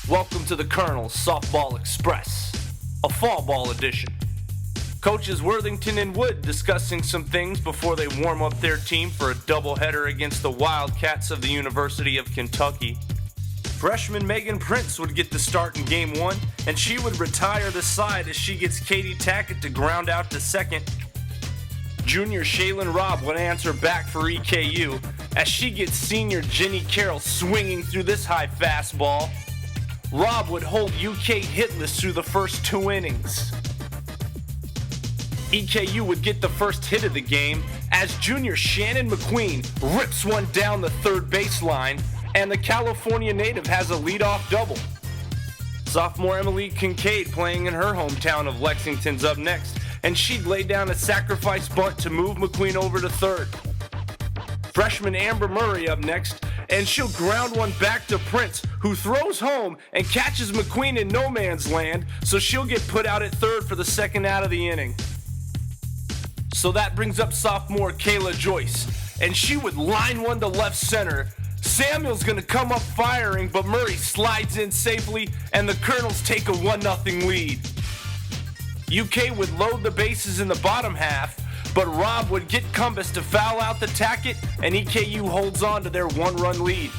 Welcome to the Colonels Softball Express, a fall ball edition. Coaches Worthington and Wood discussing some things before they warm up their team for a doubleheader against the Wildcats of the University of Kentucky. Freshman Megan Prince would get the start in Game 1, and she would retire the side as she gets Katie Tackett to ground out to second. Junior Shaylin Robb would answer back for EKU as she gets senior Jenny Carroll swinging through this high fastball. Robb would hold UK hitless through the first 2 innings. EKU would get the first hit of the game as junior Shannon McQueen rips one down the third baseline, and the California native has a leadoff double. Sophomore Emily Kincaid, playing in her hometown of Lexington's, up next, and she'd lay down a sacrifice bunt to move McQueen over to third. Freshman Amber Murray up next, and she'll ground one back to Prince, who throws home and catches McQueen in no man's land, so she'll get put out at third for the second out of the inning. So that brings up sophomore Kayla Joyce, and she would line one to left center. Samuel's gonna come up firing, but Murray slides in safely, and the Colonels take a 1-0 lead. UK would load the bases in the bottom half, but Robb would get Cumbus to foul out the Tackett, and EKU holds on to their 1-run lead.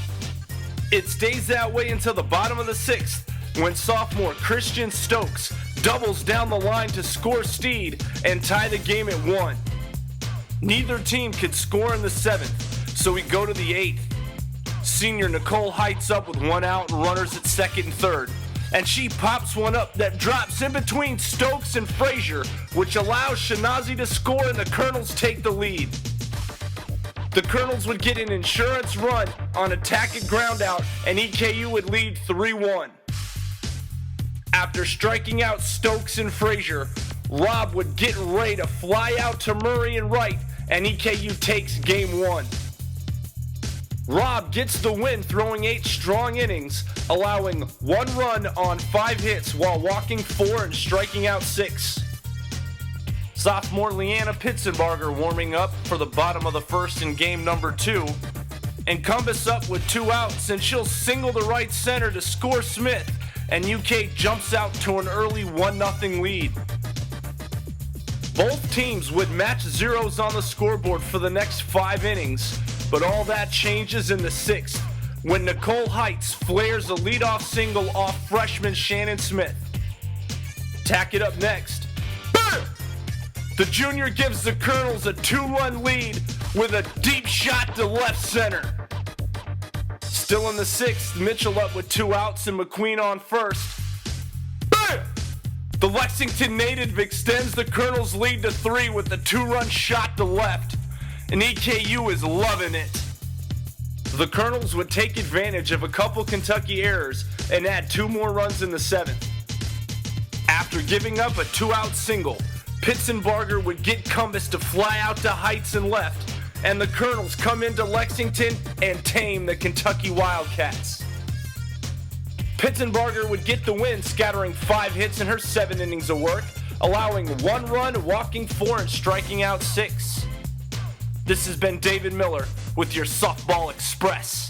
It stays that way until the bottom of the 6th, when sophomore Christian Stokes doubles down the line to score Steed and tie the game at 1. Neither team could score in the 7th, so we go to the 8th. Senior Nicole Heights up with 1 out and runners at second and third, and she pops one up that drops in between Stokes and Frazier, which allows Shanazi to score, and the Colonels take the lead. The Colonels would get an insurance run on a Tackett ground out, and EKU would lead 3-1. After striking out Stokes and Frazier, Robb would get ready to fly out to Murray and Wright, and EKU takes Game 1. Robb gets the win, throwing 8 strong innings, allowing 1 run on 5 hits while walking 4 and striking out 6. Sophomore Leanna Pitzenbarger warming up for the bottom of the first in game number 2. And Cumbus up with 2 outs, and she'll single to right center to score Smith, and UK jumps out to an early 1-0 lead. Both teams would match zeros on the scoreboard for the next 5 innings, but all that changes in the 6th when Nicole Heights flares a leadoff single off freshman Shannon Smith. Tackett up next. Bam! The junior gives the Colonels a 2-run lead with a deep shot to left center. Still in the 6th, Mitchell up with 2 outs and McQueen on first. Bam! The Lexington native extends the Colonels' lead to 3 with a 2-run shot to left, and EKU is loving it. The Colonels would take advantage of a couple Kentucky errors and add 2 more runs in the 7th. After giving up a 2-out single, Pitzenbarger would get Cumbus to fly out to Heights and left, and the Colonels come into Lexington and tame the Kentucky Wildcats. Pitzenbarger would get the win, scattering 5 hits in her 7 innings of work, allowing 1 run, walking 4, and striking out 6. This has been David Miller with your Softball Express.